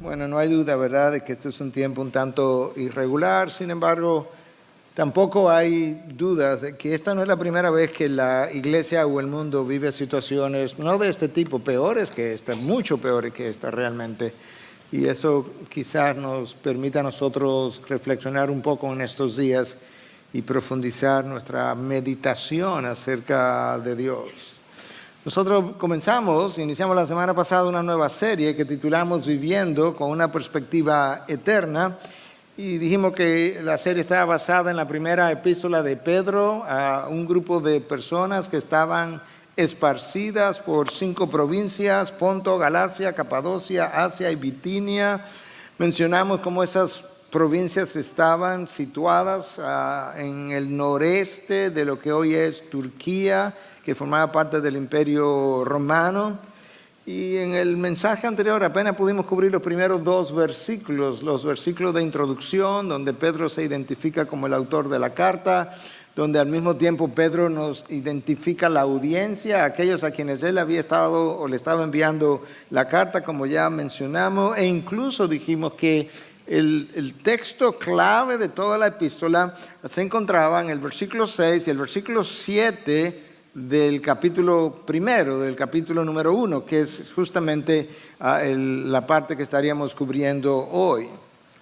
Bueno, no hay duda, ¿verdad?, de que este es un tiempo un tanto irregular. Sin embargo, tampoco hay dudas de que esta no es la primera vez que la iglesia o el mundo vive situaciones, no de este tipo, peores que esta, mucho peores que esta realmente. Y eso quizás nos permita a nosotros reflexionar un poco en estos días y profundizar nuestra meditación acerca de Dios. Nosotros iniciamos la semana pasada una nueva serie que titulamos Viviendo con una perspectiva eterna, y dijimos que la serie estaba basada en la primera epístola de Pedro a un grupo de personas que estaban esparcidas por 5 provincias: Ponto, Galacia, Capadocia, Asia y Bitinia. Mencionamos cómo esas provincias estaban situadas en el noreste de lo que hoy es Turquía, que formaba parte del Imperio Romano. Y en el mensaje anterior apenas pudimos cubrir los primeros 2 versículos, los versículos de introducción, donde Pedro se identifica como el autor de la carta, donde al mismo tiempo Pedro nos identifica la audiencia, aquellos a quienes él había estado o le estaba enviando la carta, como ya mencionamos, e incluso dijimos que el texto clave de toda la epístola se encontraba en el versículo 6 y el versículo 7 del capítulo primero, del capítulo número 1, que es justamente la parte que estaríamos cubriendo hoy.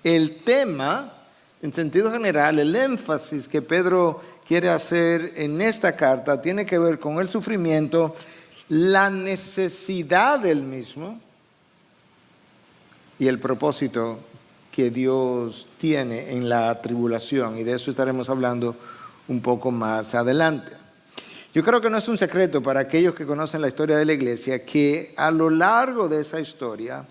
El tema, en sentido general, el énfasis que Pedro quiere hacer en esta carta tiene que ver con el sufrimiento, la necesidad del mismo y el propósito que Dios tiene en la tribulación, y de eso estaremos hablando un poco más adelante. Yo creo que no es un secreto para aquellos que conocen la historia de la iglesia que a lo largo de esa historia,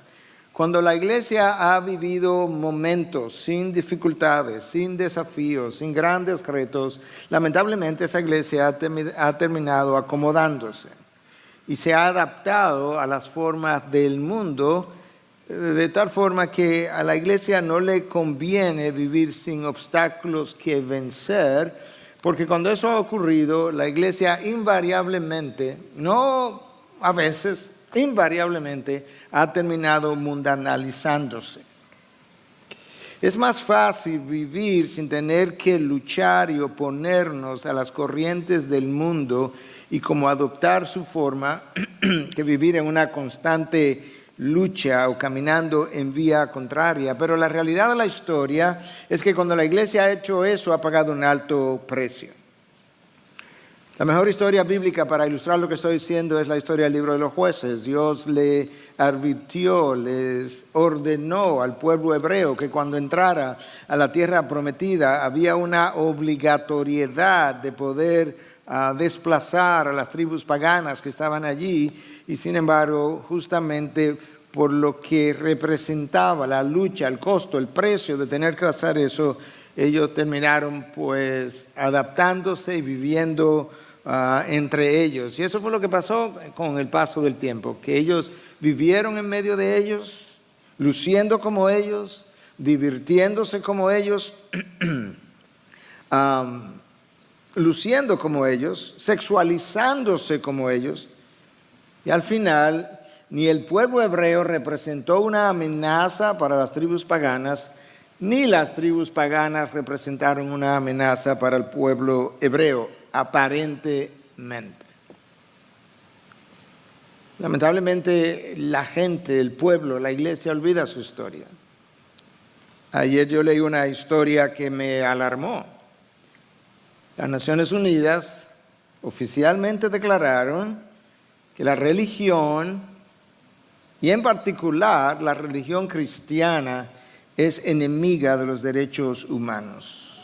cuando la iglesia ha vivido momentos sin dificultades, sin desafíos, sin grandes retos, lamentablemente esa iglesia ha terminado acomodándose y se ha adaptado a las formas del mundo, de tal forma que a la iglesia no le conviene vivir sin obstáculos que vencer, porque cuando eso ha ocurrido, la iglesia invariablemente, no a veces, invariablemente ha terminado mundanalizándose. Es más fácil vivir sin tener que luchar y oponernos a las corrientes del mundo y como adoptar su forma que vivir en una constante lucha o caminando en vía contraria. Pero la realidad de la historia es que cuando la iglesia ha hecho eso, ha pagado un alto precio. La mejor historia bíblica para ilustrar lo que estoy diciendo es la historia del libro de los Jueces. Dios le advirtió, les ordenó al pueblo hebreo que cuando entrara a la tierra prometida había una obligatoriedad de poder desplazar a las tribus paganas que estaban allí, y sin embargo, justamente por lo que representaba la lucha, el costo, el precio de tener que hacer eso, ellos terminaron pues adaptándose y viviendo entre ellos. Y eso fue lo que pasó con el paso del tiempo, que ellos vivieron en medio de ellos, luciendo como ellos, divirtiéndose como ellos, luciendo como ellos, sexualizándose como ellos, y al final ni el pueblo hebreo representó una amenaza para las tribus paganas, ni las tribus paganas representaron una amenaza para el pueblo hebreo, aparentemente. Lamentablemente la gente, el pueblo, la iglesia olvida su historia. Ayer yo leí una historia que me alarmó. Las Naciones Unidas oficialmente declararon que la religión, y en particular la religión cristiana, es enemiga de los derechos humanos.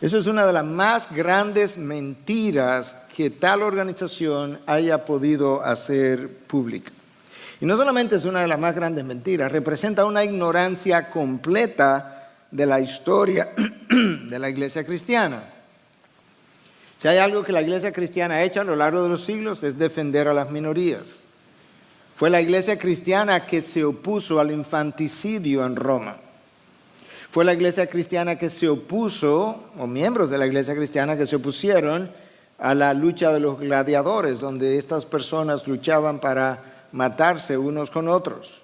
Eso es una de las más grandes mentiras que tal organización haya podido hacer pública. Y no solamente es una de las más grandes mentiras, representa una ignorancia completa de la historia de la iglesia cristiana. Si hay algo que la iglesia cristiana ha hecho a lo largo de los siglos es defender a las minorías. Fue la iglesia cristiana que se opuso al infanticidio en Roma. Fue la iglesia cristiana que se opuso, o miembros de la iglesia cristiana que se opusieron a la lucha de los gladiadores, donde estas personas luchaban para matarse unos con otros.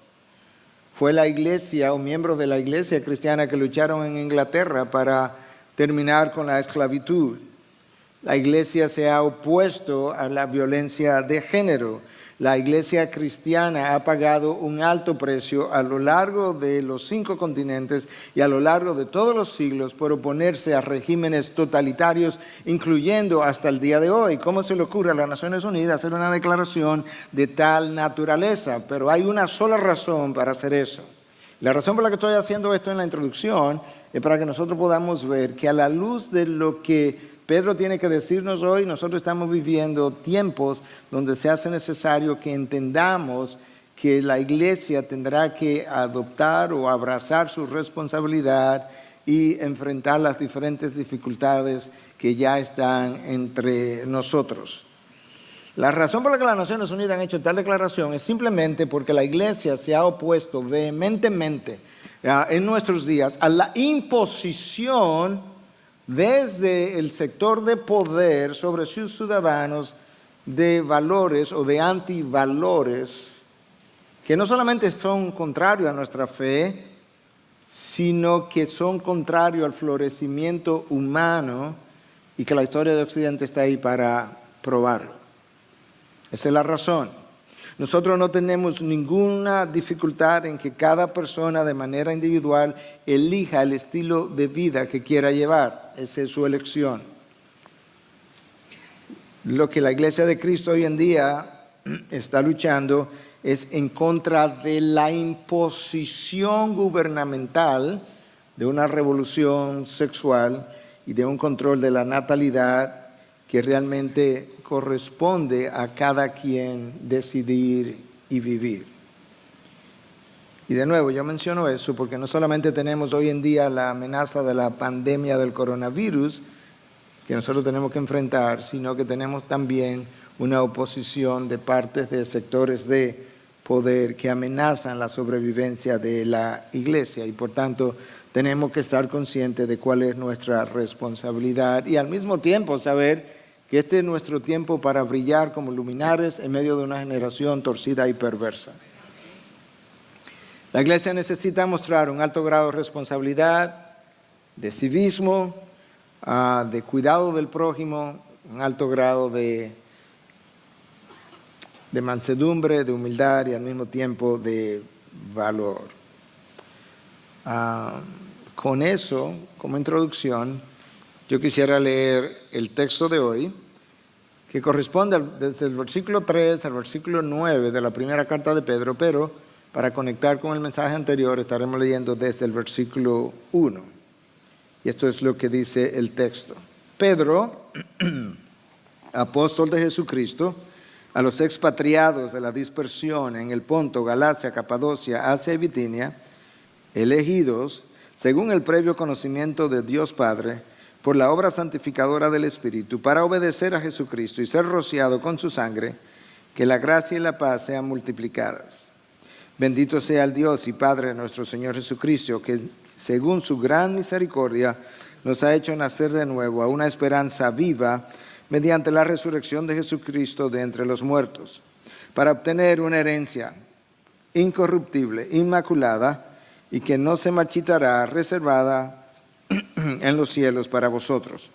fue la iglesia o miembros de la iglesia cristiana que lucharon en Inglaterra para terminar con la esclavitud. La iglesia se ha opuesto a la violencia de género. La iglesia cristiana ha pagado un alto precio a lo largo de los 5 continentes y a lo largo de todos los siglos por oponerse a regímenes totalitarios, incluyendo hasta el día de hoy. ¿Cómo se le ocurre a las Naciones Unidas hacer una declaración de tal naturaleza? Pero hay una sola razón para hacer eso. La razón por la que estoy haciendo esto en la introducción es para que nosotros podamos ver que a la luz de lo que Pedro tiene que decirnos hoy, nosotros estamos viviendo tiempos donde se hace necesario que entendamos que la iglesia tendrá que adoptar o abrazar su responsabilidad y enfrentar las diferentes dificultades que ya están entre nosotros. La razón por la que las Naciones Unidas han hecho tal declaración es simplemente porque la iglesia se ha opuesto vehementemente en nuestros días a la imposición desde el sector de poder sobre sus ciudadanos de valores o de antivalores que no solamente son contrarios a nuestra fe, sino que son contrarios al florecimiento humano y que la historia de Occidente está ahí para probarlo. Esa es la razón. Nosotros no tenemos ninguna dificultad en que cada persona de manera individual elija el estilo de vida que quiera llevar. Esa es su elección. Lo que la Iglesia de Cristo hoy en día está luchando es en contra de la imposición gubernamental de una revolución sexual y de un control de la natalidad que realmente corresponde a cada quien decidir y vivir. Y de nuevo, yo menciono eso porque no solamente tenemos hoy en día la amenaza de la pandemia del coronavirus que nosotros tenemos que enfrentar, sino que tenemos también una oposición de partes de sectores de poder que amenazan la sobrevivencia de la iglesia y por tanto tenemos que estar conscientes de cuál es nuestra responsabilidad y al mismo tiempo saber que este es nuestro tiempo para brillar como luminares en medio de una generación torcida y perversa. La iglesia necesita mostrar un alto grado de responsabilidad, de civismo, de cuidado del prójimo, un alto grado de mansedumbre, de humildad y al mismo tiempo de valor. Con eso, como introducción, yo quisiera leer el texto de hoy, que corresponde desde el versículo 3 al versículo 9 de la primera carta de Pedro, pero para conectar con el mensaje anterior estaremos leyendo desde el versículo 1. Y esto es lo que dice el texto. Pedro, apóstol de Jesucristo, a los expatriados de la dispersión en el Ponto, Galacia, Capadocia, Asia y Bitinia, elegidos según el previo conocimiento de Dios Padre, por la obra santificadora del Espíritu, para obedecer a Jesucristo y ser rociado con su sangre, que la gracia y la paz sean multiplicadas. Bendito sea el Dios y Padre de nuestro Señor Jesucristo, que según su gran misericordia nos ha hecho nacer de nuevo a una esperanza viva mediante la resurrección de Jesucristo de entre los muertos, para obtener una herencia incorruptible, inmaculada, y que no se marchitará, reservada en los cielos para vosotros,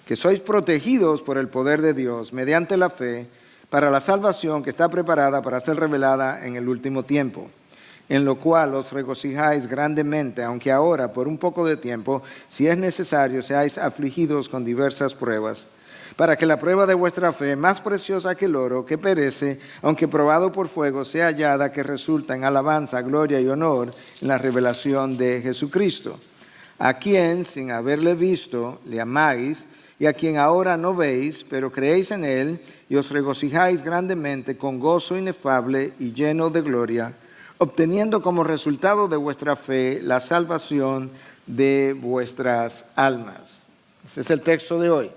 que sois protegidos por el poder de Dios mediante la fe para la salvación que está preparada para ser revelada en el último tiempo, en lo cual os regocijáis grandemente, aunque ahora por un poco de tiempo, si es necesario, seáis afligidos con diversas pruebas, para que la prueba de vuestra fe, más preciosa que el oro, que perece, aunque probado por fuego, sea hallada, que resulta en alabanza, gloria y honor en la revelación de Jesucristo, a quien, sin haberle visto, le amáis, y a quien ahora no veis, pero creéis en él, y os regocijáis grandemente con gozo inefable y lleno de gloria, obteniendo como resultado de vuestra fe la salvación de vuestras almas. Ese es el texto de hoy.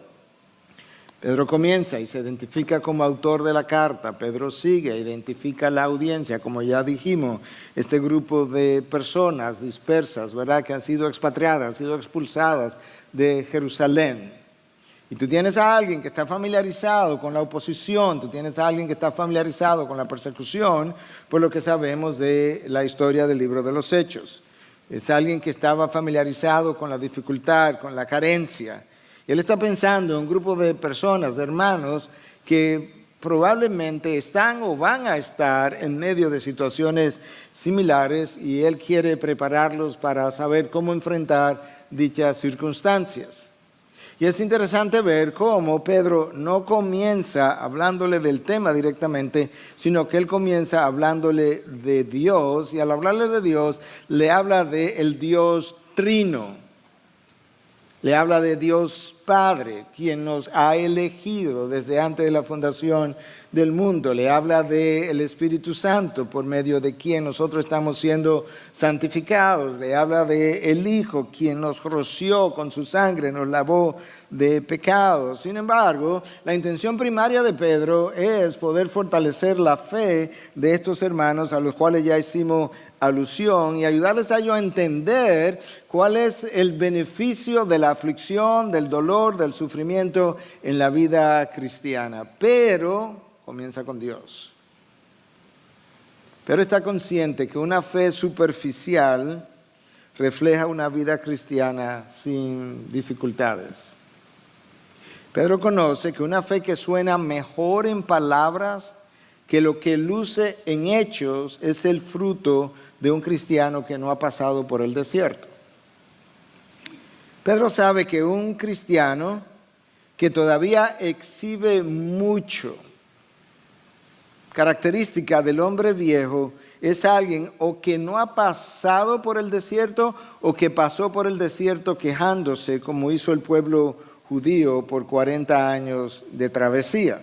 Pedro comienza y se identifica como autor de la carta. Pedro sigue, identifica la audiencia, como ya dijimos, este grupo de personas dispersas, ¿verdad?, que han sido expatriadas, han sido expulsadas de Jerusalén. Y tú tienes a alguien que está familiarizado con la oposición, tú tienes a alguien que está familiarizado con la persecución, por lo que sabemos de la historia del libro de los Hechos. Es alguien que estaba familiarizado con la dificultad, con la carencia. Y él está pensando en un grupo de personas, de hermanos, que probablemente están o van a estar en medio de situaciones similares y él quiere prepararlos para saber cómo enfrentar dichas circunstancias. Y es interesante ver cómo Pedro no comienza hablándole del tema directamente, sino que él comienza hablándole de Dios, y al hablarle de Dios, le habla del Dios Trino. Le habla de Dios Padre, quien nos ha elegido desde antes de la fundación del mundo. Le habla del Espíritu Santo, por medio de quien nosotros estamos siendo santificados. Le habla del Hijo, quien nos roció con su sangre, nos lavó de pecados. Sin embargo, la intención primaria de Pedro es poder fortalecer la fe de estos hermanos a los cuales ya hicimos alusión y ayudarles a ellos a entender cuál es el beneficio de la aflicción, del dolor, del sufrimiento en la vida cristiana. Pero comienza con Dios. Pero está consciente que una fe superficial refleja una vida cristiana sin dificultades. Pedro conoce que una fe que suena mejor en palabras que lo que luce en hechos es el fruto de un cristiano que no ha pasado por el desierto. Pedro sabe que un cristiano que todavía exhibe mucho característica del hombre viejo es alguien o que no ha pasado por el desierto o que pasó por el desierto quejándose, como hizo el pueblo judío por 40 años de travesía.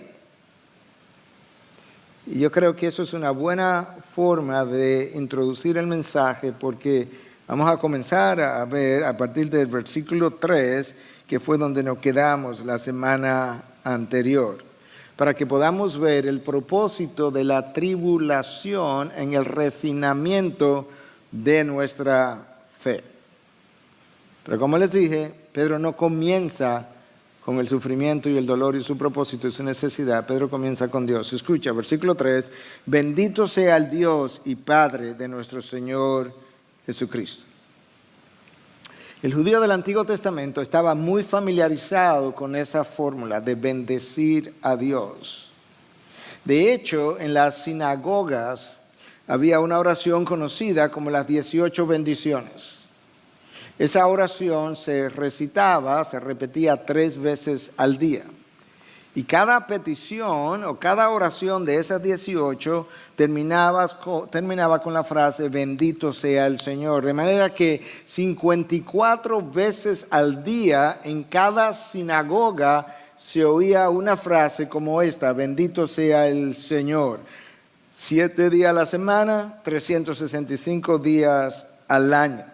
Y yo creo que eso es una buena forma de introducir el mensaje, porque vamos a comenzar a ver a partir del versículo 3, que fue donde nos quedamos la semana anterior, para que podamos ver el propósito de la tribulación en el refinamiento de nuestra fe. Pero como les dije, Pedro no comienza con el sufrimiento y el dolor y su propósito y su necesidad. Pedro comienza con Dios. Escucha, versículo 3, bendito sea el Dios y Padre de nuestro Señor Jesucristo. El judío del Antiguo Testamento estaba muy familiarizado con esa fórmula de bendecir a Dios. De hecho, en las sinagogas había una oración conocida como las 18 bendiciones. Esa oración se recitaba, se repetía 3 veces al día. Y cada petición o cada oración de esas 18 terminaba con la frase, bendito sea el Señor. De manera que 54 veces al día en cada sinagoga se oía una frase como esta, bendito sea el Señor. 7 días a la semana, 365 días al año.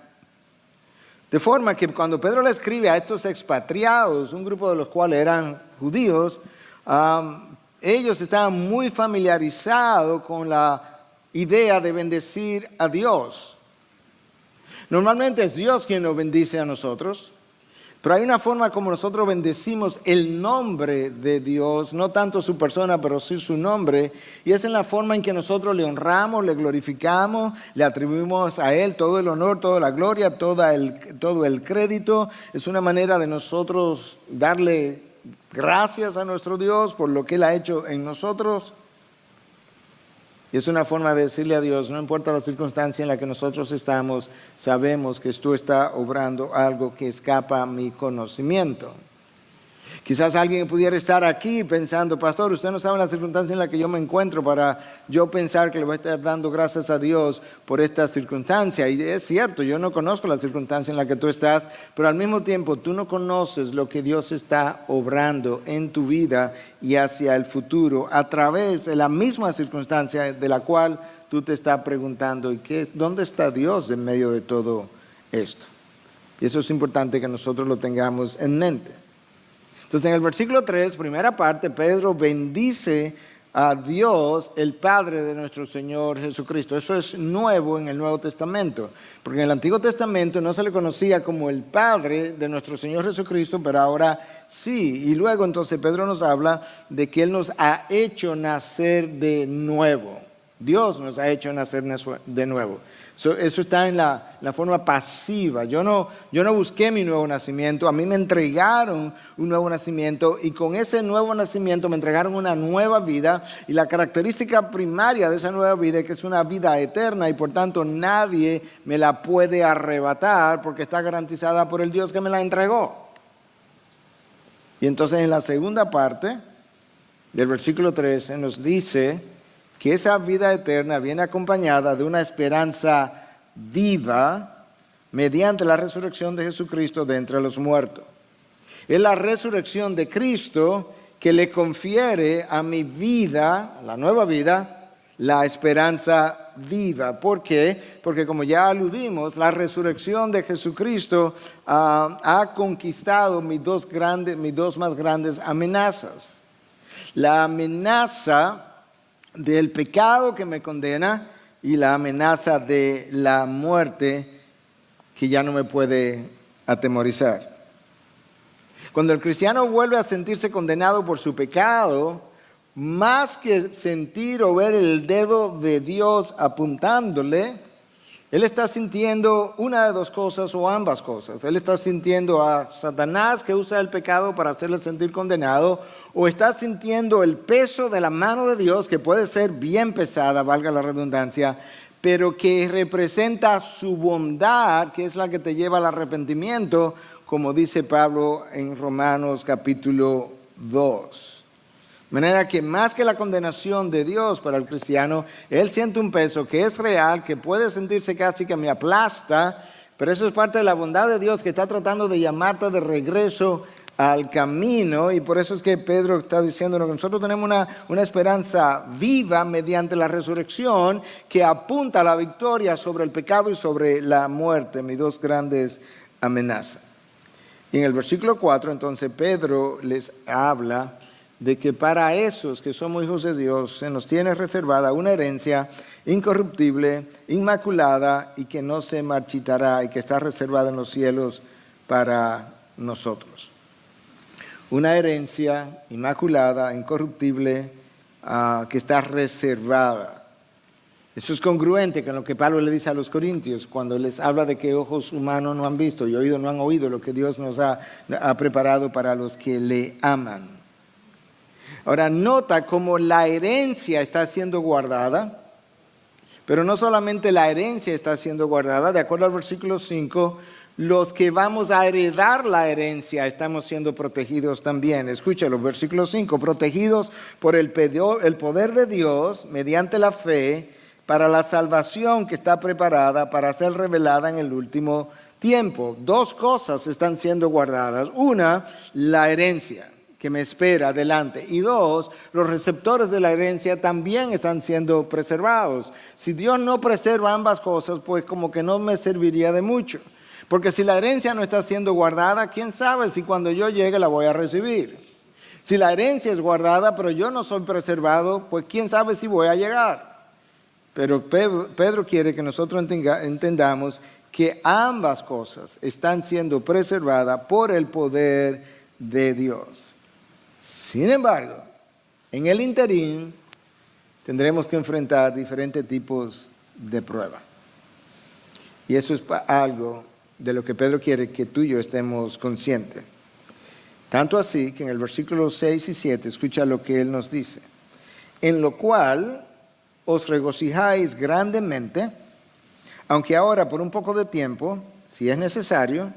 De forma que cuando Pedro le escribe a estos expatriados, un grupo de los cuales eran judíos, ellos estaban muy familiarizados con la idea de bendecir a Dios. Normalmente es Dios quien nos bendice a nosotros, pero hay una forma como nosotros bendecimos el nombre de Dios, no tanto su persona, pero sí su nombre, y es en la forma en que nosotros le honramos, le glorificamos, le atribuimos a Él todo el honor, toda la gloria, todo el crédito. Es una manera de nosotros darle gracias a nuestro Dios por lo que Él ha hecho en nosotros. Y es una forma de decirle a Dios, no importa la circunstancia en la que nosotros estamos, sabemos que tú estás obrando algo que escapa a mi conocimiento. Quizás alguien pudiera estar aquí pensando, pastor, usted no sabe la circunstancia en la que yo me encuentro para yo pensar que le voy a estar dando gracias a Dios por esta circunstancia. Y es cierto, yo no conozco la circunstancia en la que tú estás, pero al mismo tiempo tú no conoces lo que Dios está obrando en tu vida y hacia el futuro a través de la misma circunstancia de la cual tú te estás preguntando, ¿dónde está Dios en medio de todo esto? Y eso es importante que nosotros lo tengamos en mente. Entonces en el versículo 3, primera parte, Pedro bendice a Dios, el Padre de nuestro Señor Jesucristo. Eso es nuevo en el Nuevo Testamento, porque en el Antiguo Testamento no se le conocía como el Padre de nuestro Señor Jesucristo, pero ahora sí. Y luego entonces Pedro nos habla de que Él nos ha hecho nacer de nuevo. Dios nos ha hecho nacer de nuevo. Eso está en la forma pasiva. Yo no busqué mi nuevo nacimiento, a mí me entregaron un nuevo nacimiento y con ese nuevo nacimiento me entregaron una nueva vida y la característica primaria de esa nueva vida es que es una vida eterna y por tanto nadie me la puede arrebatar porque está garantizada por el Dios que me la entregó. Y entonces en la segunda parte del versículo 13 nos dice que esa vida eterna viene acompañada de una esperanza viva mediante la resurrección de Jesucristo de entre los muertos. Es la resurrección de Cristo que le confiere a mi vida, a la nueva vida, la esperanza viva. ¿Por qué? Porque como ya aludimos, la resurrección de Jesucristo ha conquistado mis dos más grandes amenazas. La amenaza del pecado que me condena y la amenaza de la muerte que ya no me puede atemorizar. Cuando el cristiano vuelve a sentirse condenado por su pecado, más que sentir o ver el dedo de Dios apuntándole, él está sintiendo una de dos cosas o ambas cosas. Él está sintiendo a Satanás que usa el pecado para hacerle sentir condenado, o está sintiendo el peso de la mano de Dios, que puede ser bien pesada, valga la redundancia, pero que representa su bondad, que es la que te lleva al arrepentimiento, como dice Pablo en Romanos capítulo 2. De manera que más que la condenación de Dios para el cristiano, él siente un peso que es real, que puede sentirse casi que me aplasta, pero eso es parte de la bondad de Dios que está tratando de llamarte de regreso al camino, y por eso es que Pedro está diciendo que nosotros tenemos una esperanza viva mediante la resurrección que apunta a la victoria sobre el pecado y sobre la muerte, mis dos grandes amenazas. Y en el versículo 4 entonces Pedro les habla de que para esos que somos hijos de Dios se nos tiene reservada una herencia incorruptible, inmaculada y que no se marchitará y que está reservada en los cielos para nosotros. Una herencia inmaculada, incorruptible, que está reservada. Eso es congruente con lo que Pablo le dice a los corintios cuando les habla de que ojos humanos no han visto y oídos no han oído lo que Dios nos ha preparado para los que le aman. Ahora nota cómo la herencia está siendo guardada, pero no solamente la herencia está siendo guardada, de acuerdo al versículo 5, los que vamos a heredar la herencia estamos siendo protegidos también. Escúchalo, versículo 5, protegidos por el poder de Dios mediante la fe para la salvación que está preparada para ser revelada en el último tiempo. Dos cosas están siendo guardadas. Una, la herencia que me espera adelante. Y dos, los receptores de la herencia también están siendo preservados. Si Dios no preserva ambas cosas, pues como que no me serviría de mucho. Porque si la herencia no está siendo guardada, ¿quién sabe si cuando yo llegue la voy a recibir? Si la herencia es guardada, pero yo no soy preservado, pues ¿quién sabe si voy a llegar? Pero Pedro quiere que nosotros entendamos que ambas cosas están siendo preservadas por el poder de Dios. Sin embargo, en el interín tendremos que enfrentar diferentes tipos de pruebas. Y eso es algo de lo que Pedro quiere que tú y yo estemos conscientes. Tanto así que en el versículo 6 y 7, escucha lo que él nos dice. En lo cual os regocijáis grandemente, aunque ahora por un poco de tiempo, si es necesario,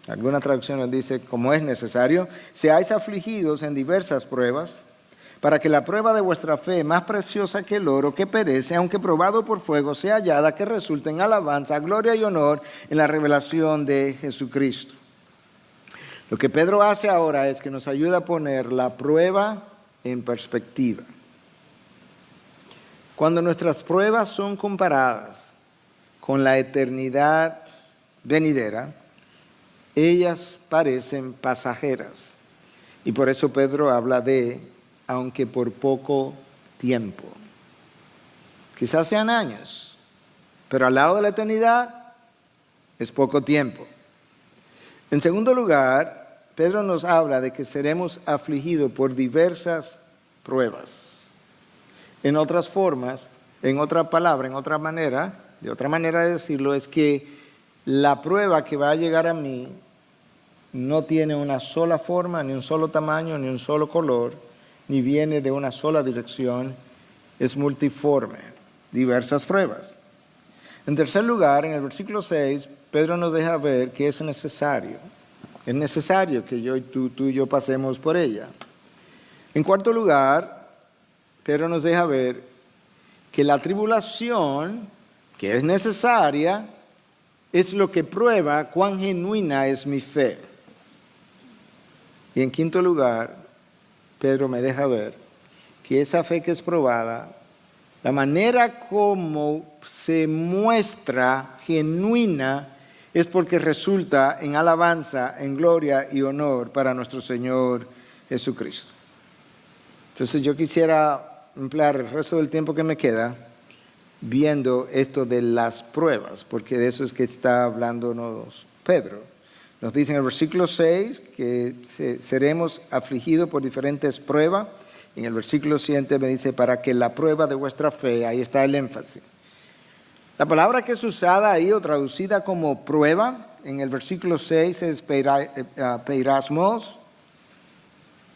alguna traducción nos dice como es necesario, seáis afligidos en diversas pruebas, para que la prueba de vuestra fe, más preciosa que el oro que perece, aunque probado por fuego, sea hallada, que resulte en alabanza, gloria y honor en la revelación de Jesucristo. Lo que Pedro hace ahora es que nos ayuda a poner la prueba en perspectiva. Cuando nuestras pruebas son comparadas con la eternidad venidera, ellas parecen pasajeras. Y por eso Pedro habla de aunque por poco tiempo. Quizás sean años, pero al lado de la eternidad es poco tiempo. En segundo lugar, Pedro nos habla de que seremos afligidos por diversas pruebas. En otras formas, en otra palabra, en otra manera, de otra manera de decirlo, es que la prueba que va a llegar a mí no tiene una sola forma, ni un solo tamaño, ni un solo color, ni viene de una sola dirección, es multiforme, diversas pruebas. En tercer lugar, en el versículo 6, Pedro nos deja ver que es necesario que tú y yo pasemos por ella. En cuarto lugar, Pedro nos deja ver que la tribulación, que es necesaria, es lo que prueba cuán genuina es mi fe. Y en quinto lugar, Pedro me deja ver que esa fe que es probada, la manera como se muestra genuina es porque resulta en alabanza, en gloria y honor para nuestro Señor Jesucristo. Entonces yo quisiera emplear el resto del tiempo que me queda viendo esto de las pruebas, porque de eso es que está hablándonos Pedro. Nos dice en el versículo 6 que seremos afligidos por diferentes pruebas. En el versículo 7 me dice, para que la prueba de vuestra fe, ahí está el énfasis. La palabra que es usada ahí o traducida como prueba, en el versículo 6 es peirasmos,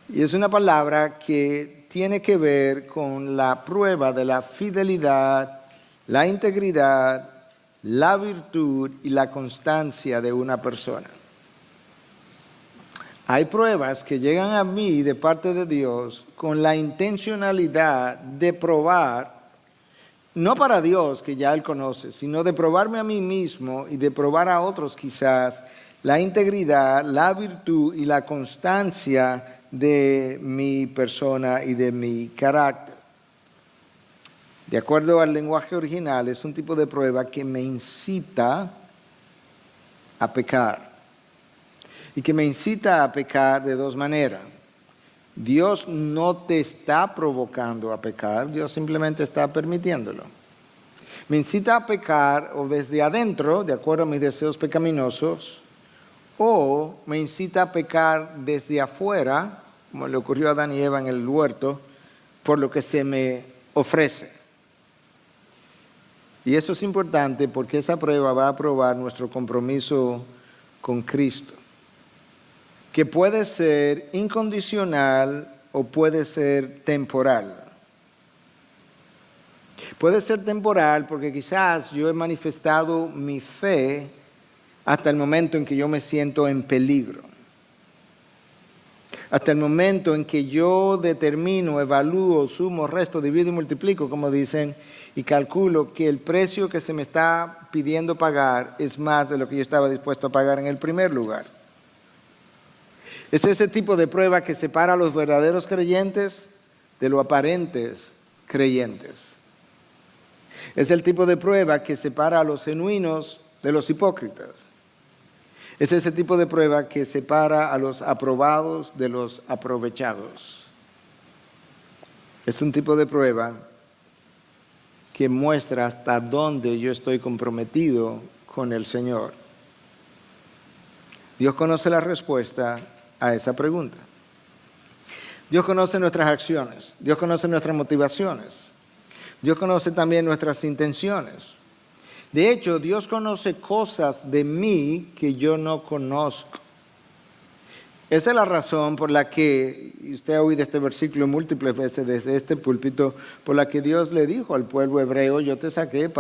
y es una palabra que tiene que ver con la prueba de la fidelidad, la integridad, la virtud y la constancia de una persona. Hay pruebas que llegan a mí de parte de Dios con la intencionalidad de probar, no para Dios que ya Él conoce, sino de probarme a mí mismo y de probar a otros quizás la integridad, la virtud y la constancia de mi persona y de mi carácter. De acuerdo al lenguaje original, es un tipo de prueba que me incita a pecar. Y que me incita a pecar de dos maneras. Dios no te está provocando a pecar, Dios simplemente está permitiéndolo. Me incita a pecar o desde adentro, de acuerdo a mis deseos pecaminosos, o me incita a pecar desde afuera, como le ocurrió a Adán y Eva en el huerto, por lo que se me ofrece. Y eso es importante porque esa prueba va a probar nuestro compromiso con Cristo, que puede ser incondicional o puede ser temporal. Puede ser temporal porque quizás yo he manifestado mi fe hasta el momento en que yo me siento en peligro. Hasta el momento en que yo determino, evalúo, sumo, resto, divido y multiplico, como dicen, y calculo que el precio que se me está pidiendo pagar es más de lo que yo estaba dispuesto a pagar en el primer lugar. Es ese tipo de prueba que separa a los verdaderos creyentes de los aparentes creyentes. Es el tipo de prueba que separa a los genuinos de los hipócritas. Es ese tipo de prueba que separa a los aprobados de los aprovechados. Es un tipo de prueba que muestra hasta dónde yo estoy comprometido con el Señor. Dios conoce la respuesta a esa pregunta. Dios conoce nuestras acciones, Dios conoce nuestras motivaciones, Dios conoce también nuestras intenciones. De hecho, Dios conoce cosas de mí que yo no conozco. Esa es la razón por la que, y usted ha oído este versículo múltiples veces desde este púlpito, por la que Dios le dijo al pueblo hebreo, yo te saqué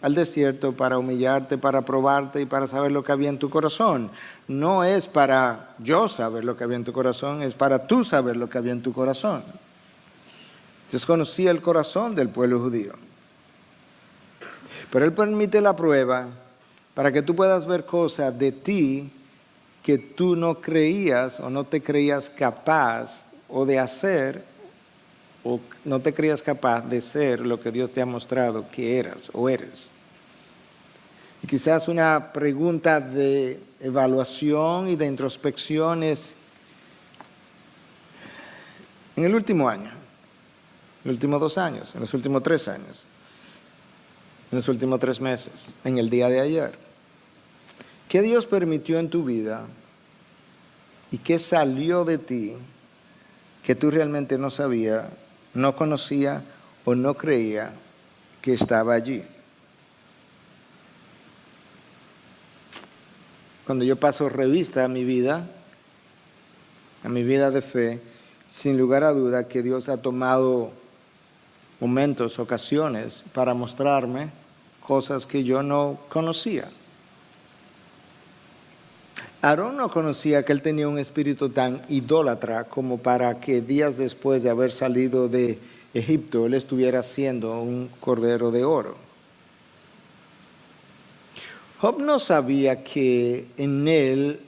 al desierto para humillarte, para probarte y para saber lo que había en tu corazón. No es para yo saber lo que había en tu corazón, es para tú saber lo que había en tu corazón. Dios conocía el corazón del pueblo judío. Pero Él permite la prueba para que tú puedas ver cosas de ti que tú no creías o no te creías capaz o de hacer, o no te creías capaz de ser lo que Dios te ha mostrado que eras o eres. Y quizás una pregunta de evaluación y de introspección es, en el último año, en los últimos 2 años, en los últimos 3 años, en los últimos 3 meses, en el día de ayer? ¿Qué Dios permitió en tu vida y qué salió de ti que tú realmente no sabías, no conocía o no creía que estaba allí? Cuando yo paso revista a mi vida de fe, sin lugar a duda que Dios ha tomado momentos, ocasiones para mostrarme cosas que yo no conocía. Aarón no conocía que él tenía un espíritu tan idólatra como para que días después de haber salido de Egipto, él estuviera haciendo un cordero de oro. Job no sabía que en él,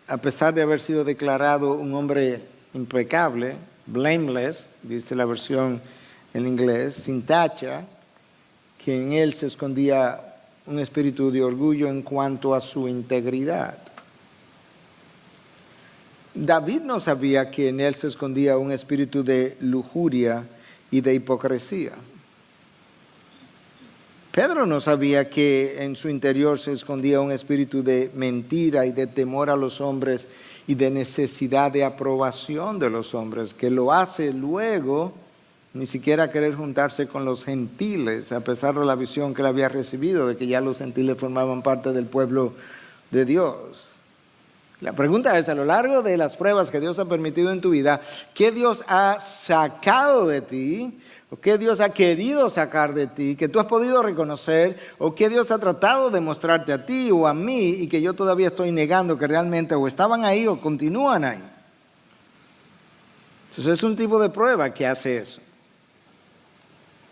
a pesar de haber sido declarado un hombre impecable, blameless, dice la versión en inglés, sin tacha, que en él se escondía un espíritu de orgullo en cuanto a su integridad. David no sabía que en él se escondía un espíritu de lujuria y de hipocresía. Pedro no sabía que en su interior se escondía un espíritu de mentira y de temor a los hombres y de necesidad de aprobación de los hombres, que lo hace luego ni siquiera querer juntarse con los gentiles, a pesar de la visión que él había recibido de que ya los gentiles formaban parte del pueblo de Dios. La pregunta es, a lo largo de las pruebas que Dios ha permitido en tu vida, ¿qué Dios ha sacado de ti? ¿O qué Dios ha querido sacar de ti, que tú has podido reconocer? ¿O qué Dios ha tratado de mostrarte a ti o a mí y que yo todavía estoy negando que realmente o estaban ahí o continúan ahí? Entonces es un tipo de prueba que hace eso.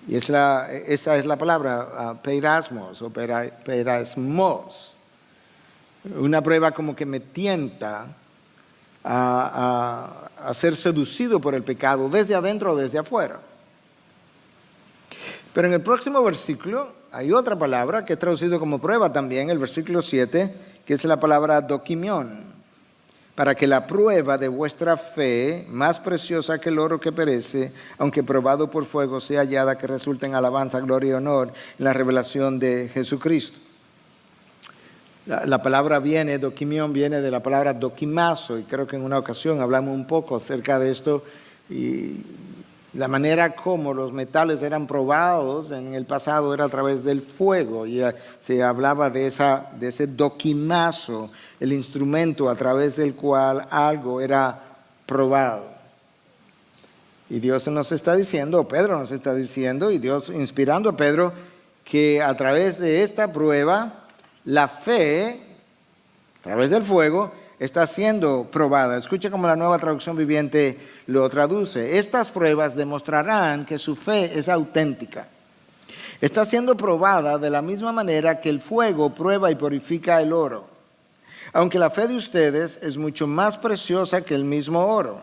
Y esa es la palabra, peirasmos o peirasmos. Una prueba como que me tienta a ser seducido por el pecado desde adentro o desde afuera. Pero en el próximo versículo hay otra palabra que es traducido como prueba también, el versículo 7, que es la palabra dokimión, para que la prueba de vuestra fe, más preciosa que el oro que perece, aunque probado por fuego, sea hallada, que resulte en alabanza, gloria y honor en la revelación de Jesucristo. La palabra dokimión viene de la palabra dokimazo, y creo que en una ocasión hablamos un poco acerca de esto y la manera como los metales eran probados en el pasado era a través del fuego, y se hablaba de ese dokimazo, el instrumento a través del cual algo era probado. Y Dios nos está diciendo, o Pedro nos está diciendo, y Dios inspirando a Pedro, que a través de esta prueba, la fe, a través del fuego, está siendo probada. Escuche cómo la Nueva Traducción Viviente lo traduce. Estas pruebas demostrarán que su fe es auténtica. Está siendo probada de la misma manera que el fuego prueba y purifica el oro. Aunque la fe de ustedes es mucho más preciosa que el mismo oro.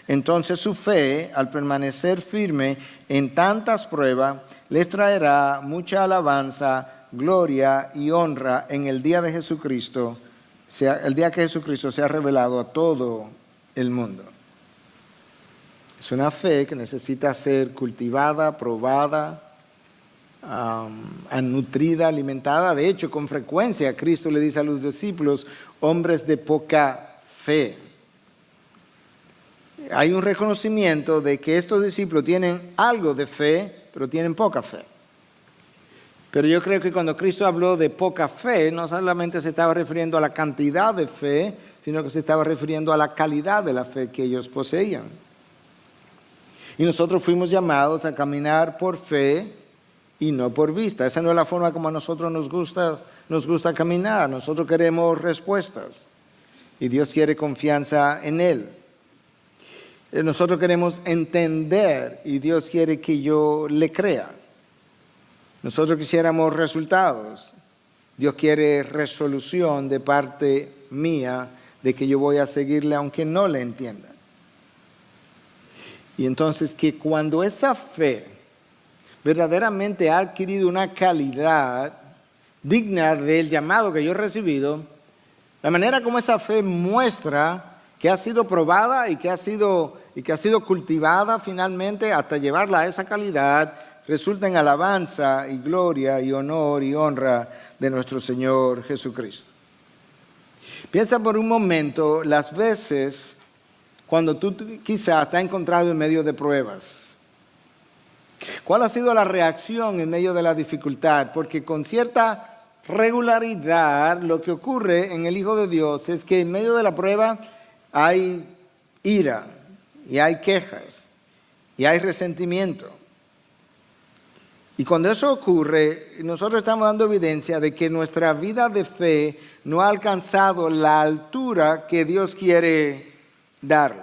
Entonces su fe, al permanecer firme en tantas pruebas, les traerá mucha alabanza, gloria y honra en el día de Jesucristo, el día que Jesucristo sea revelado a todo el mundo. Es una fe que necesita ser cultivada, probada, nutrida, alimentada. De hecho, con frecuencia Cristo le dice a los discípulos, hombres de poca fe. Hay un reconocimiento de que estos discípulos tienen algo de fe, pero tienen poca fe. Pero yo creo que cuando Cristo habló de poca fe, no solamente se estaba refiriendo a la cantidad de fe, sino que se estaba refiriendo a la calidad de la fe que ellos poseían. Y nosotros fuimos llamados a caminar por fe y no por vista. Esa no es la forma como a nosotros nos gusta caminar. Nosotros queremos respuestas y Dios quiere confianza en Él. Nosotros queremos entender y Dios quiere que yo le crea. Nosotros quisiéramos resultados. Dios quiere resolución de parte mía de que yo voy a seguirle aunque no le entienda. Y entonces que cuando esa fe verdaderamente ha adquirido una calidad digna del llamado que yo he recibido, la manera como esa fe muestra que ha sido probada y que ha sido y que ha sido cultivada finalmente hasta llevarla a esa calidad, resulta en alabanza y gloria y honor y honra de nuestro Señor Jesucristo. Piensa por un momento las veces cuando tú quizás te has encontrado en medio de pruebas. ¿Cuál ha sido la reacción en medio de la dificultad? Porque con cierta regularidad lo que ocurre en el Hijo de Dios es que en medio de la prueba hay ira y hay quejas y hay resentimiento. Y cuando eso ocurre, nosotros estamos dando evidencia de que nuestra vida de fe no ha alcanzado la altura que Dios quiere darle.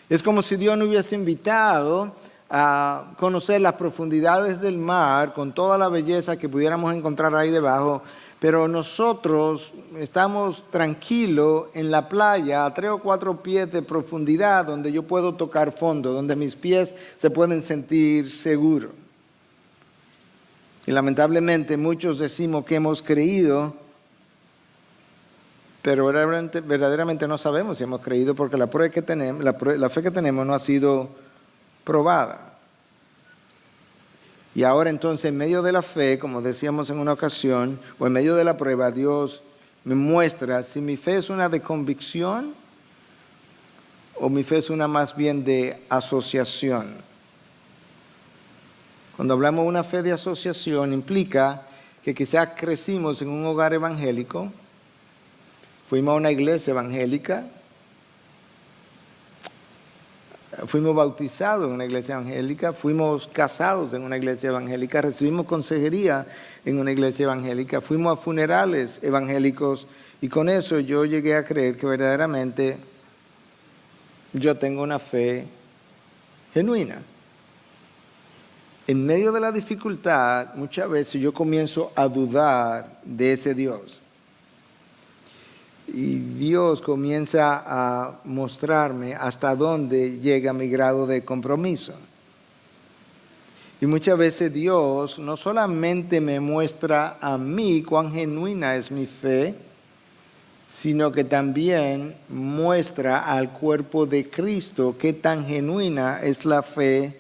Es como si Dios nos hubiese invitado a conocer las profundidades del mar con toda la belleza que pudiéramos encontrar ahí debajo, pero nosotros estamos tranquilos en la playa a 3 o 4 pies de profundidad donde yo puedo tocar fondo, donde mis pies se pueden sentir seguros. Y lamentablemente muchos decimos que hemos creído, pero verdaderamente no sabemos si hemos creído porque la fe que tenemos no ha sido probada. Y ahora entonces en medio de la fe, como decíamos en una ocasión, o en medio de la prueba, Dios me muestra si mi fe es una de convicción o mi fe es una más bien de asociación. Cuando hablamos de una fe de asociación implica que quizás crecimos en un hogar evangélico, fuimos a una iglesia evangélica, fuimos bautizados en una iglesia evangélica, fuimos casados en una iglesia evangélica, recibimos consejería en una iglesia evangélica, fuimos a funerales evangélicos y con eso yo llegué a creer que verdaderamente yo tengo una fe genuina. En medio de la dificultad, muchas veces yo comienzo a dudar de ese Dios. Y Dios comienza a mostrarme hasta dónde llega mi grado de compromiso. Y muchas veces Dios no solamente me muestra a mí cuán genuina es mi fe, sino que también muestra al cuerpo de Cristo qué tan genuina es la fe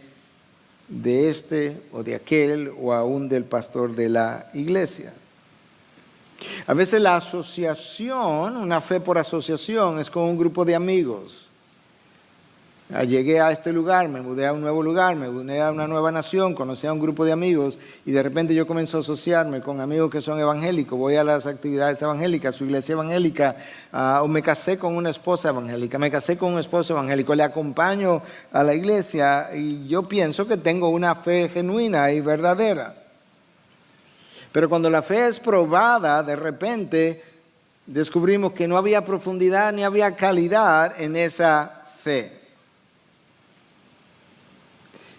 de este o de aquel o aún del pastor de la iglesia. A veces la asociación, una fe por asociación, es con un grupo de amigos. Llegué a este lugar, me mudé a un nuevo lugar, me mudé a una nueva nación, conocí a un grupo de amigos y de repente yo comienzo a asociarme con amigos que son evangélicos, voy a las actividades evangélicas, a su iglesia evangélica, o me casé con una esposa evangélica, me casé con un esposo evangélico, le acompaño a la iglesia y yo pienso que tengo una fe genuina y verdadera. Pero cuando la fe es probada, de repente descubrimos que no había profundidad ni había calidad en esa fe.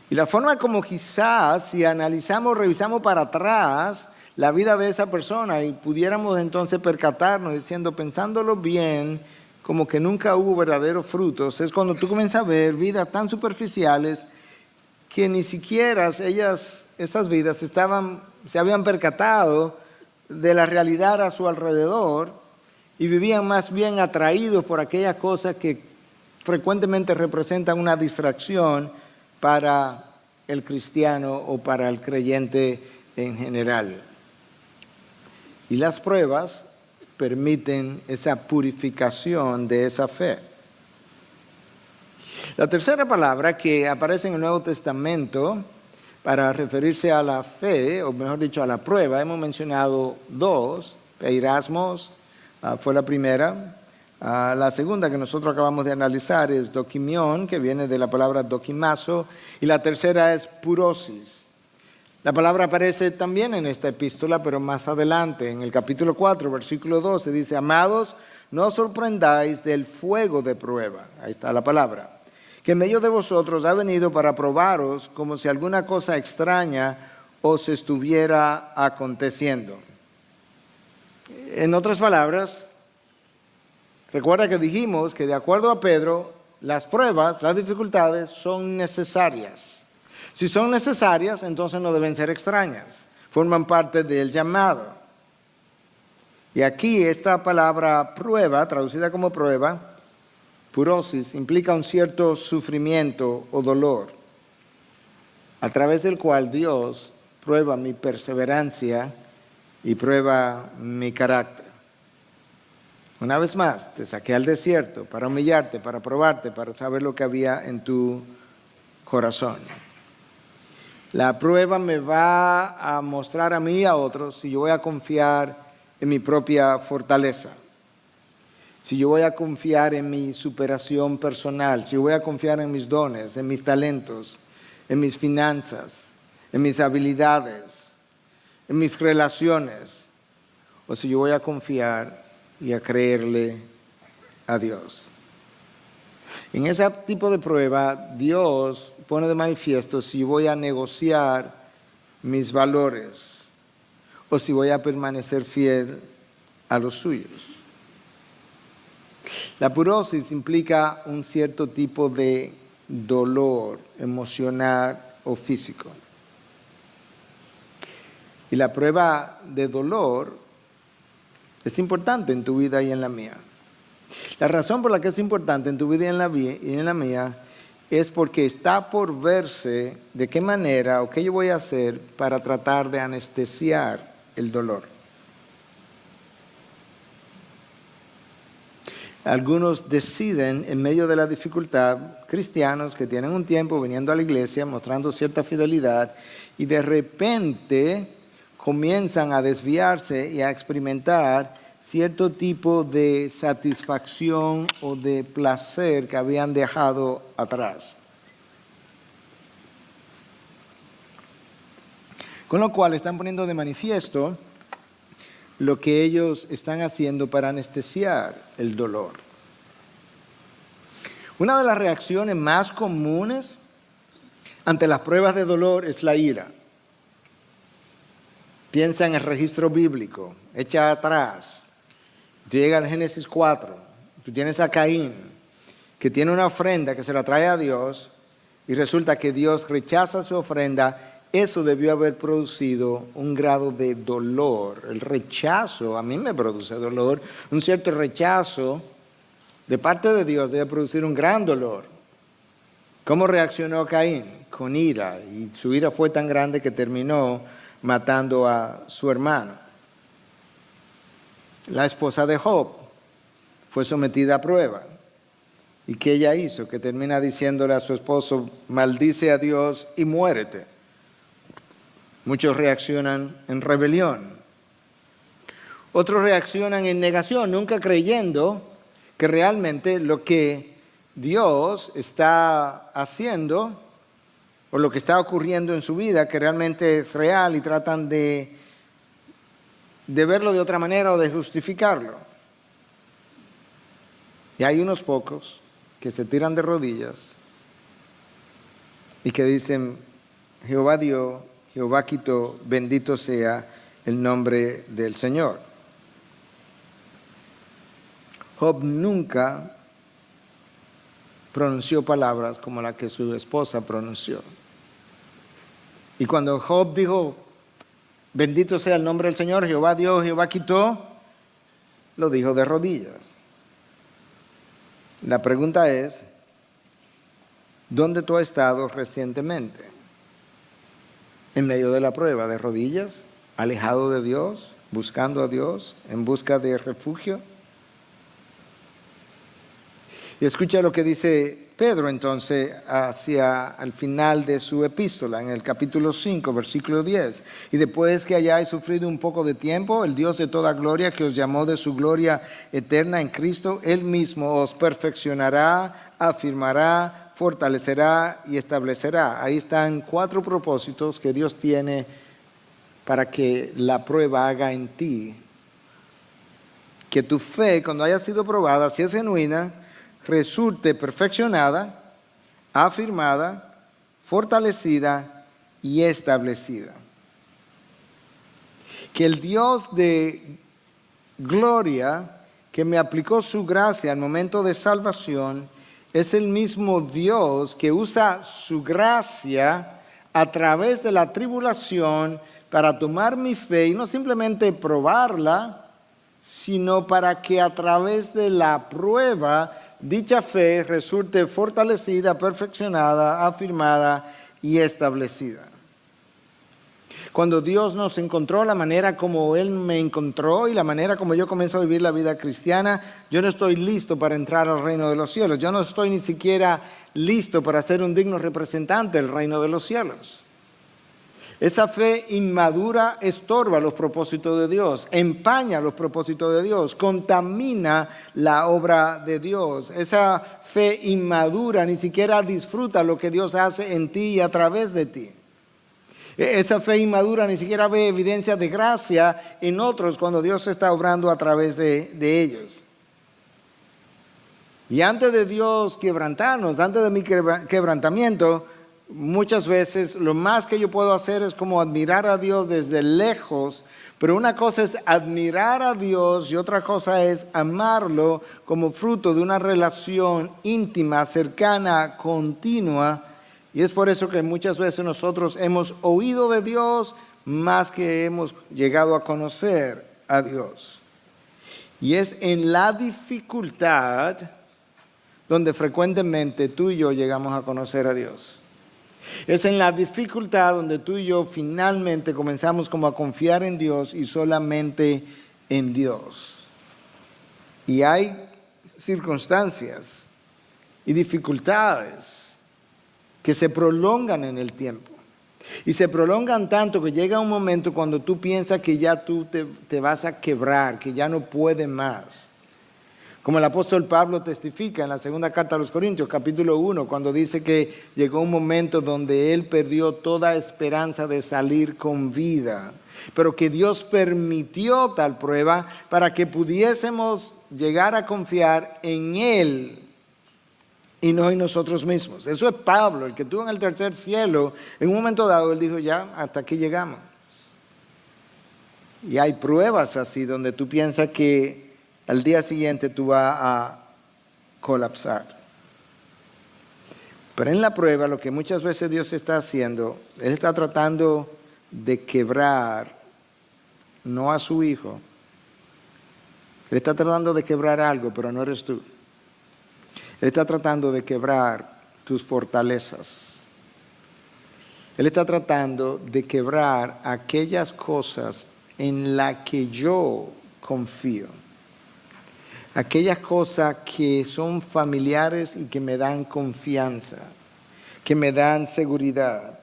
Y la forma como quizás si analizamos, revisamos para atrás la vida de esa persona y pudiéramos entonces percatarnos diciendo, pensándolo bien, como que nunca hubo verdaderos frutos, es cuando tú comienzas a ver vidas tan superficiales que ni siquiera esas vidas se habían percatado de la realidad a su alrededor y vivían más bien atraídos por aquellas cosas que frecuentemente representan una distracción para el cristiano o para el creyente en general. Y las pruebas permiten esa purificación de esa fe. La tercera palabra que aparece en el Nuevo Testamento para referirse a la fe, o mejor dicho a la prueba, hemos mencionado 2, peirasmos fue la primera. La segunda que nosotros acabamos de analizar es dokimión, que viene de la palabra dokimazo, y la tercera es purosis. La palabra aparece también en esta epístola, pero más adelante, en el capítulo 4, versículo 12, dice, amados, no os sorprendáis del fuego de prueba, ahí está la palabra, que en medio de vosotros ha venido para probaros como si alguna cosa extraña os estuviera aconteciendo. En otras palabras, recuerda que dijimos que de acuerdo a Pedro, las pruebas, las dificultades son necesarias. Si son necesarias, entonces no deben ser extrañas. Forman parte del llamado. Y aquí esta palabra prueba, traducida como prueba, purosis, implica un cierto sufrimiento o dolor, a través del cual Dios prueba mi perseverancia y prueba mi carácter. Una vez más, te saqué al desierto para humillarte, para probarte, para saber lo que había en tu corazón. La prueba me va a mostrar a mí y a otros si yo voy a confiar en mi propia fortaleza, si yo voy a confiar en mi superación personal, si yo voy a confiar en mis dones, en mis talentos, en mis finanzas, en mis habilidades, en mis relaciones, o si yo voy a confiar y a creerle a Dios. En ese tipo de prueba, Dios pone de manifiesto si voy a negociar mis valores o si voy a permanecer fiel a los suyos. La purosis implica un cierto tipo de dolor emocional o físico. Y la prueba de dolor es importante en tu vida y en la mía. La razón por la que es importante en tu vida y en la mía es porque está por verse de qué manera o qué yo voy a hacer para tratar de anestesiar el dolor. Algunos deciden en medio de la dificultad, cristianos que tienen un tiempo viniendo a la iglesia, mostrando cierta fidelidad, y de repente comienzan a desviarse y a experimentar cierto tipo de satisfacción o de placer que habían dejado atrás. Con lo cual están poniendo de manifiesto lo que ellos están haciendo para anestesiar el dolor. Una de las reacciones más comunes ante las pruebas de dolor es la ira. Piensa en el registro bíblico, echa atrás. Tú llegas al Génesis 4, tú tienes a Caín, que tiene una ofrenda que se la trae a Dios, y resulta que Dios rechaza su ofrenda. Eso debió haber producido un grado de dolor. El rechazo, a mí me produce dolor, un cierto rechazo de parte de Dios debe producir un gran dolor. ¿Cómo reaccionó Caín? Con ira, y su ira fue tan grande que terminó matando a su hermano. La esposa de Job fue sometida a prueba. ¿Y qué ella hizo? Que termina diciéndole a su esposo, maldice a Dios y muérete. Muchos reaccionan en rebelión. Otros reaccionan en negación, nunca creyendo que realmente lo que Dios está haciendo o lo que está ocurriendo en su vida, que realmente es real, y tratan de verlo de otra manera o de justificarlo. Y hay unos pocos que se tiran de rodillas y que dicen, Jehová dio, Jehová quitó, bendito sea el nombre del Señor. Job nunca pronunció palabras como la que su esposa pronunció. Y cuando Job dijo, bendito sea el nombre del Señor, Jehová dio, Jehová quitó, lo dijo de rodillas. La pregunta es, ¿dónde tú has estado recientemente? ¿En medio de la prueba? ¿De rodillas? ¿Alejado de Dios? ¿Buscando a Dios? ¿En busca de refugio? Y escucha lo que dice Pedro entonces hacia el final de su epístola, en el capítulo 5, versículo 10. Y después que hayáis sufrido un poco de tiempo, el Dios de toda gloria, que os llamó de su gloria eterna en Cristo, Él mismo os perfeccionará, afirmará, fortalecerá y establecerá. Ahí están 4 propósitos que Dios tiene para que la prueba haga en ti. Que tu fe, cuando haya sido probada, si es genuina, resulte perfeccionada, afirmada, fortalecida y establecida. Que el Dios de gloria, que me aplicó su gracia al momento de salvación, es el mismo Dios que usa su gracia a través de la tribulación para tomar mi fe y no simplemente probarla, sino para que a través de la prueba dicha fe resulte fortalecida, perfeccionada, afirmada y establecida. Cuando Dios nos encontró, la manera como Él me encontró y la manera como yo comienzo a vivir la vida cristiana, yo no estoy listo para entrar al reino de los cielos. Yo no estoy ni siquiera listo para ser un digno representante del reino de los cielos. Esa fe inmadura estorba los propósitos de Dios, empaña los propósitos de Dios, contamina la obra de Dios. Esa fe inmadura ni siquiera disfruta lo que Dios hace en ti y a través de ti. Esa fe inmadura ni siquiera ve evidencia de gracia en otros cuando Dios está obrando a través de ellos. Y antes de Dios quebrantarnos, antes de mi quebrantamiento, muchas veces lo más que yo puedo hacer es como admirar a Dios desde lejos, pero una cosa es admirar a Dios y otra cosa es amarlo como fruto de una relación íntima, cercana, continua. Y es por eso que muchas veces nosotros hemos oído de Dios más que hemos llegado a conocer a Dios. Y es en la dificultad donde frecuentemente tú y yo llegamos a conocer a Dios. Es en la dificultad donde tú y yo finalmente comenzamos como a confiar en Dios y solamente en Dios. Y hay circunstancias y dificultades que se prolongan en el tiempo. Y se prolongan tanto que llega un momento cuando tú piensas que ya tú te vas a quebrar, que ya no puedes más. Como el apóstol Pablo testifica en la segunda carta a los Corintios, capítulo 1, cuando dice que llegó un momento donde él perdió toda esperanza de salir con vida, pero que Dios permitió tal prueba para que pudiésemos llegar a confiar en Él y no en nosotros mismos. Eso es Pablo, el que estuvo en el tercer cielo. En un momento dado él dijo, ya, hasta aquí llegamos. Y hay pruebas así donde tú piensas que al día siguiente tú vas a colapsar. Pero en la prueba lo que muchas veces Dios está haciendo, Él está tratando de quebrar, no a su hijo. Él está tratando de quebrar algo, pero no eres tú. Él está tratando de quebrar tus fortalezas. Él está tratando de quebrar aquellas cosas en las que yo confío. Aquellas cosas que son familiares y que me dan confianza, que me dan seguridad.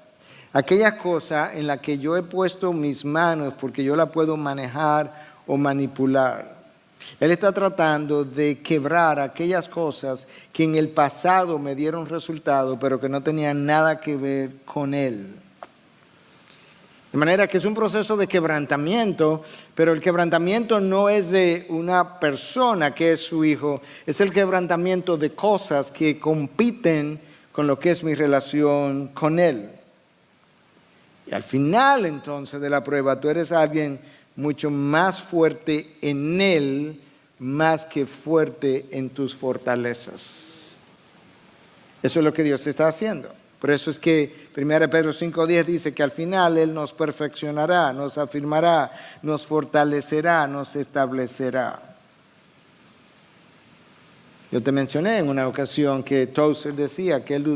Aquellas cosas en las que yo he puesto mis manos porque yo la puedo manejar o manipular. Él está tratando de quebrar aquellas cosas que en el pasado me dieron resultado, pero que no tenían nada que ver con Él. De manera que es un proceso de quebrantamiento, pero el quebrantamiento no es de una persona que es su hijo, es el quebrantamiento de cosas que compiten con lo que es mi relación con Él. Y al final entonces de la prueba, tú eres alguien mucho más fuerte en Él, más que fuerte en tus fortalezas. Eso es lo que Dios está haciendo. Por eso es que 1 Pedro 5:10 dice que al final Él nos perfeccionará, nos afirmará, nos fortalecerá, nos establecerá. Yo te mencioné en una ocasión que Tozer decía que él